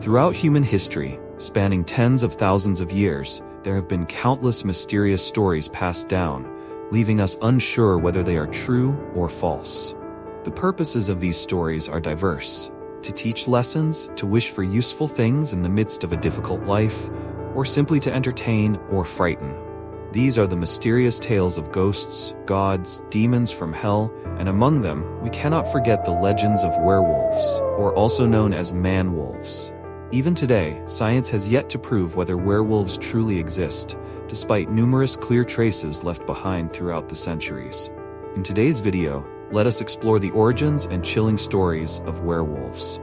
Throughout human history, spanning tens of thousands of years, there have been countless mysterious stories passed down, leaving us unsure whether they are true or false. The purposes of these stories are diverse: to teach lessons, to wish for useful things in the midst of a difficult life, or simply to entertain or frighten. These are the mysterious tales of ghosts, gods, demons from hell, and among them, we cannot forget the legends of werewolves, or also known as man-wolves. Even today, science has yet to prove whether werewolves truly exist, despite numerous clear traces left behind throughout the centuries. In today's video, let us explore the origins and chilling stories of werewolves.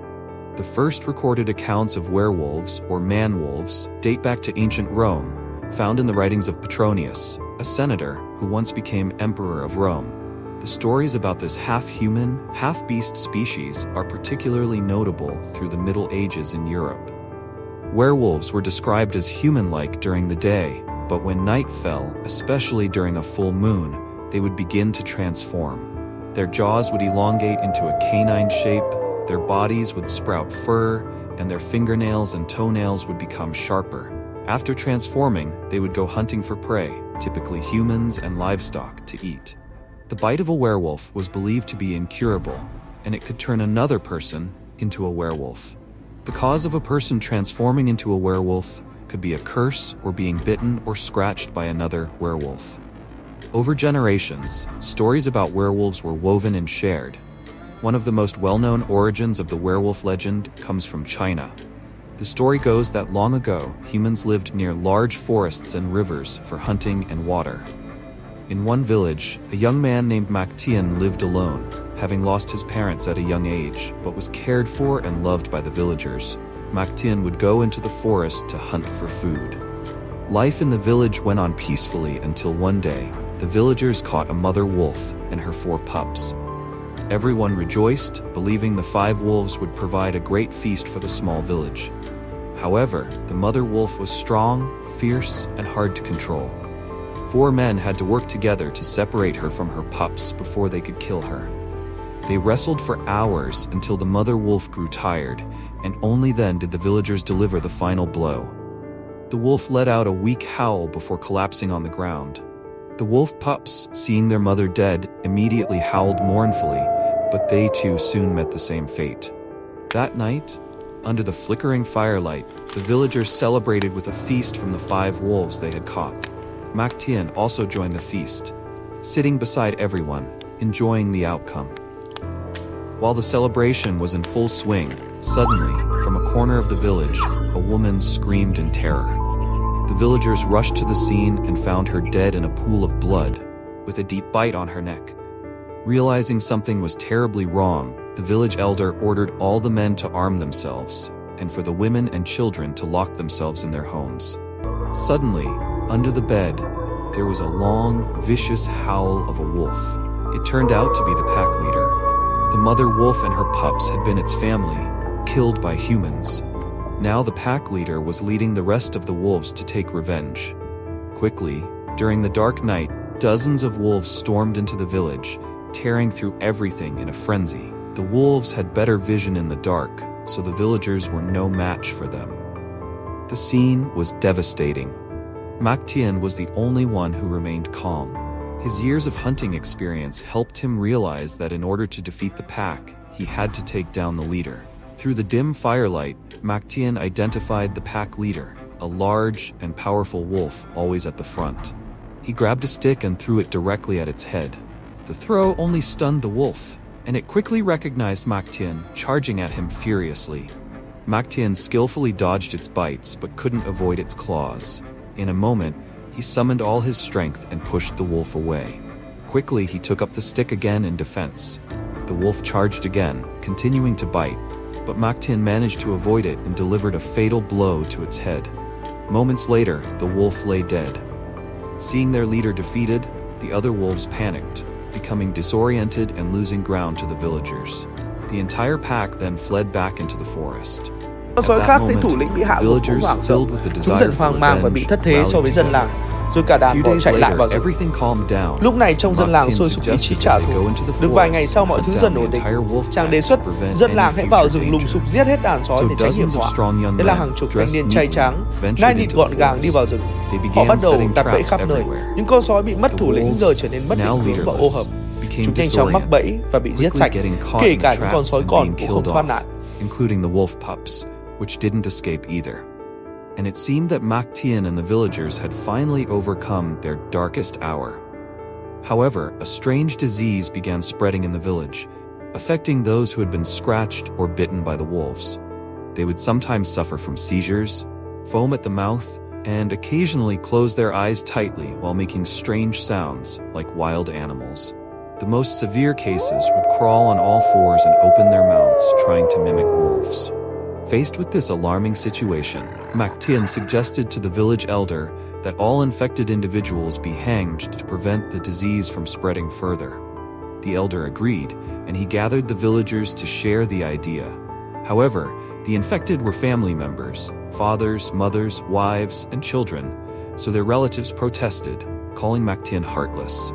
The first recorded accounts of werewolves, or man-wolves, date back to ancient Rome, found in the writings of Petronius, a senator who once became emperor of Rome. The stories about this half-human, half-beast species are particularly notable through the Middle Ages in Europe. Werewolves were described as human-like during the day, but when night fell, especially during a full moon, they would begin to transform. Their jaws would elongate into a canine shape, their bodies would sprout fur, and their fingernails and toenails would become sharper. After transforming, they would go hunting for prey, typically humans and livestock, to eat. The bite of a werewolf was believed to be incurable, and it could turn another person into a werewolf. The cause of a person transforming into a werewolf could be a curse or being bitten or scratched by another werewolf. Over generations, stories about werewolves were woven and shared. One of the most well-known origins of the werewolf legend comes from China. The story goes that long ago, humans lived near large forests and rivers for hunting and water. In one village, a young man named Tian lived alone, having lost his parents at a young age, but was cared for and loved by the villagers. Tian would go into the forest to hunt for food. Life in the village went on peacefully until one day, the villagers caught a mother wolf and her 4 pups. Everyone rejoiced, believing the 5 wolves would provide a great feast for the small village. However, the mother wolf was strong, fierce, and hard to control. 4 men had to work together to separate her from her pups before they could kill her. They wrestled for hours until the mother wolf grew tired, and only then did the villagers deliver the final blow. The wolf let out a weak howl before collapsing on the ground. The wolf pups, seeing their mother dead, immediately howled mournfully, but they too soon met the same fate. That night, under the flickering firelight, the villagers celebrated with a feast from the 5 wolves they had caught. Tian also joined the feast, sitting beside everyone, enjoying the outcome. While the celebration was in full swing, suddenly, from a corner of the village, a woman screamed in terror. The villagers rushed to the scene and found her dead in a pool of blood, with a deep bite on her neck. Realizing something was terribly wrong, the village elder ordered all the men to arm themselves, and for the women and children to lock themselves in their homes. Suddenly, under the bed, there was a long, vicious howl of a wolf. It turned out to be the pack leader. The mother wolf and her pups had been its family, killed by humans. Now the pack leader was leading the rest of the wolves to take revenge. Quickly, during the dark night, dozens of wolves stormed into the village, tearing through everything in a frenzy. The wolves had better vision in the dark, so the villagers were no match for them. The scene was devastating. Tian was the only one who remained calm. His years of hunting experience helped him realize that in order to defeat the pack, he had to take down the leader. Through the dim firelight, Tian identified the pack leader, a large and powerful wolf always at the front. He grabbed a stick and threw it directly at its head. The throw only stunned the wolf, and it quickly recognized Tian, charging at him furiously. Tian skillfully dodged its bites but couldn't avoid its claws. In a moment, he summoned all his strength and pushed the wolf away. Quickly, he took up the stick again in defense. The wolf charged again, continuing to bite, but Tian managed to avoid it and delivered a fatal blow to its head. Moments later, the wolf lay dead. Seeing their leader defeated, the other wolves panicked, becoming disoriented and losing ground to the villagers. The entire pack then fled back into the forest. Con At sói that khác thấy moment, thủ lĩnh bị hạ the gục cũng villagers hoảng sợ. filled with the Chúng desire dần for hoang mang và bị revenge thất thế so với rallied dân together. làng, rồi cả A đàn few bỏ days chạy lại later, vào rừng. everything calmed down. Lúc này trong dân làng Martin sôi sục ý chí suggested trả that they thù. go into the Được vài forest ngày sau and mọi hunt thứ down dần the ổn định. entire wolf Chàng pack đề xuất to prevent dân any làng hãy vào future rừng lùng danger. sục giết hết đàn sói So để tránh hiểm dozens of họa. strong young Thế là men, hàng chục thanh dressed niên trai neatly, trắng, nai ventured nịt into gọn the gàng đi vào forest. rừng. They Họ began bắt đầu setting đặt bẫy traps khắp nơi. everywhere. Những con sói bị mất The thủ lĩnh giờ trở wolves, nên mất now định hướng và ô leaderless, hợp. became Chúng nhanh chóng mắc disoriented, bẫy và bị giết quickly sạch, getting caught kể in cả the những con traps sói and con being cũng không killed thoát off, nạn. including the wolf pups, which didn't escape either. And it seemed that Mactian and the villagers had finally overcome their darkest hour. However, a strange disease began spreading in the village, affecting those who had been scratched or bitten by the wolves. They would sometimes suffer from seizures, foam at the mouth, and occasionally close their eyes tightly while making strange sounds like wild animals. The most severe cases would crawl on all fours and open their mouths, trying to mimic wolves. Faced with this alarming situation, Mactian suggested to the village elder that all infected individuals be hanged to prevent the disease from spreading further. The elder agreed, and he gathered the villagers to share the idea. However, the infected were family members, fathers, mothers, wives, and children, so their relatives protested, calling Mactian heartless.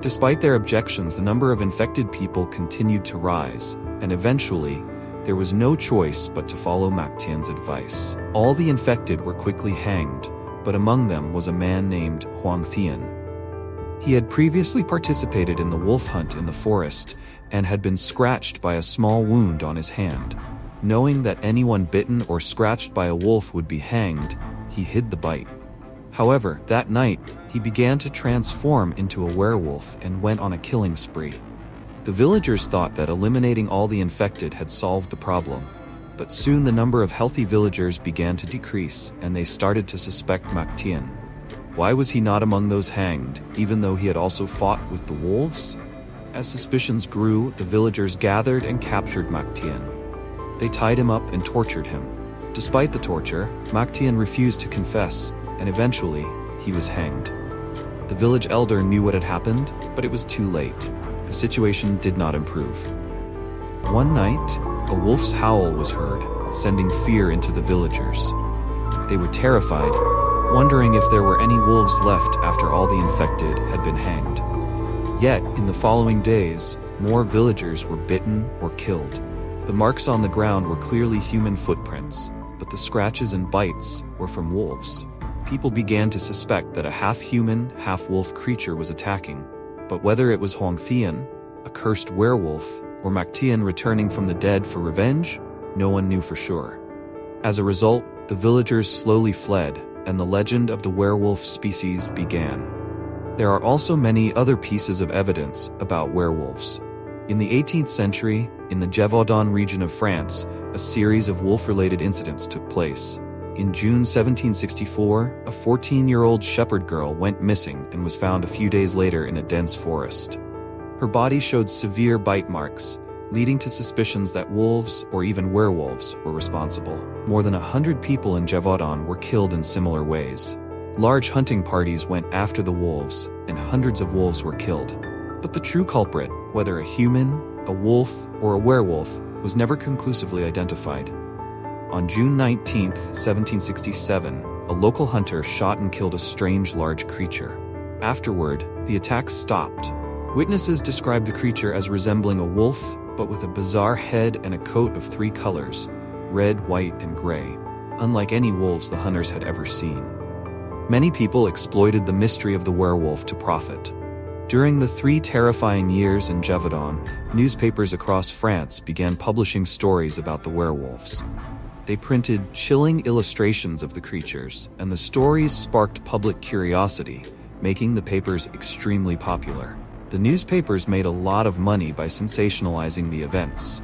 Despite their objections, the number of infected people continued to rise, and eventually, there was no choice but to follow Mactian's advice. All the infected were quickly hanged, but among them was a man named Huang Thian. He had previously participated in the wolf hunt in the forest and had been scratched by a small wound on his hand. Knowing that anyone bitten or scratched by a wolf would be hanged, he hid the bite. However, that night, he began to transform into a werewolf and went on a killing spree. The villagers thought that eliminating all the infected had solved the problem, but soon the number of healthy villagers began to decrease, and they started to suspect Mactian. Why was he not among those hanged, even though he had also fought with the wolves? As suspicions grew, the villagers gathered and captured Mactian. They tied him up and tortured him. Despite the torture, Mactian refused to confess, and eventually, he was hanged. The village elder knew what had happened, but it was too late. The situation did not improve. One night, a wolf's howl was heard, sending fear into the villagers. They were terrified, wondering if there were any wolves left after all the infected had been hanged. Yet, in the following days, more villagers were bitten or killed. The marks on the ground were clearly human footprints, but the scratches and bites were from wolves. People began to suspect that a half-human, half-wolf creature was attacking. But whether it was Huang Thian, a cursed werewolf, or Mactian returning from the dead for revenge, no one knew for sure. As a result, the villagers slowly fled, and the legend of the werewolf species began. There are also many other pieces of evidence about werewolves. In the 18th century, in the Gévaudan region of France, a series of wolf-related incidents took place. In June 1764, a 14-year-old shepherd girl went missing and was found a few days later in a dense forest. Her body showed severe bite marks, leading to suspicions that wolves or even werewolves were responsible. More than 100 people in Gévaudan were killed in similar ways. Large hunting parties went after the wolves, and hundreds of wolves were killed. But the true culprit, whether a human, a wolf, or a werewolf, was never conclusively identified. On June 19, 1767, a local hunter shot and killed a strange large creature. Afterward, the attacks stopped. Witnesses described the creature as resembling a wolf, but with a bizarre head and a coat of 3 colors, red, white, and gray, unlike any wolves the hunters had ever seen. Many people exploited the mystery of the werewolf to profit. During the 3 terrifying years in Gévaudan, newspapers across France began publishing stories about the werewolves. They printed chilling illustrations of the creatures, and the stories sparked public curiosity, making the papers extremely popular. The newspapers made a lot of money by sensationalizing the events.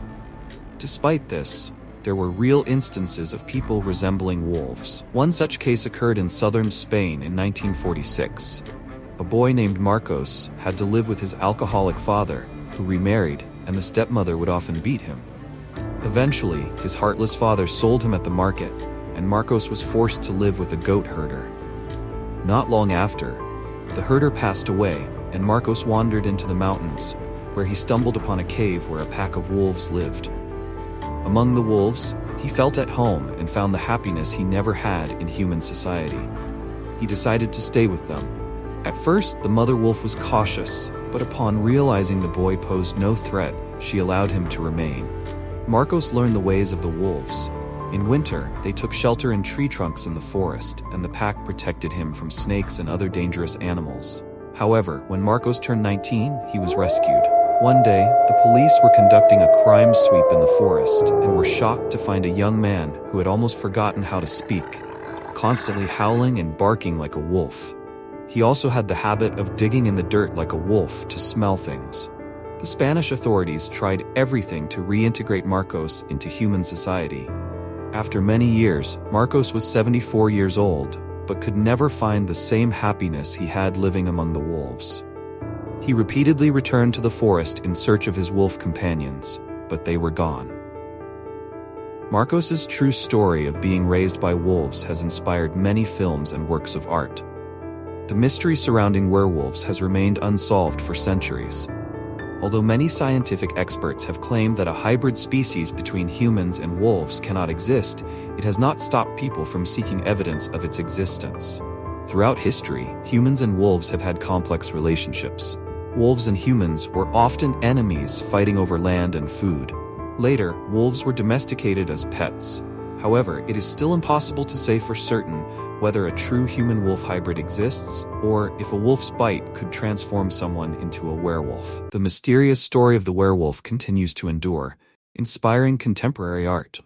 Despite this, there were real instances of people resembling wolves. One such case occurred in southern Spain in 1946. A boy named Marcos had to live with his alcoholic father, who remarried, and the stepmother would often beat him. Eventually, his heartless father sold him at the market, and Marcos was forced to live with a goat herder. Not long after, the herder passed away, and Marcos wandered into the mountains, where he stumbled upon a cave where a pack of wolves lived. Among the wolves, he felt at home and found the happiness he never had in human society. He decided to stay with them. At first, the mother wolf was cautious, but upon realizing the boy posed no threat, she allowed him to remain. Marcos learned the ways of the wolves. In winter, they took shelter in tree trunks in the forest, and the pack protected him from snakes and other dangerous animals. However, when Marcos turned 19, he was rescued. One day, the police were conducting a crime sweep in the forest and were shocked to find a young man who had almost forgotten how to speak, constantly howling and barking like a wolf. He also had the habit of digging in the dirt like a wolf to smell things. The Spanish authorities tried everything to reintegrate Marcos into human society. After many years, Marcos was 74 years old, but could never find the same happiness he had living among the wolves. He repeatedly returned to the forest in search of his wolf companions, but they were gone. Marcos's true story of being raised by wolves has inspired many films and works of art. The mystery surrounding werewolves has remained unsolved for centuries. Although many scientific experts have claimed that a hybrid species between humans and wolves cannot exist, it has not stopped people from seeking evidence of its existence. Throughout history, humans and wolves have had complex relationships. Wolves and humans were often enemies fighting over land and food. Later, wolves were domesticated as pets. However, it is still impossible to say for certain whether a true human-wolf hybrid exists, or if a wolf's bite could transform someone into a werewolf. The mysterious story of the werewolf continues to endure, inspiring contemporary art.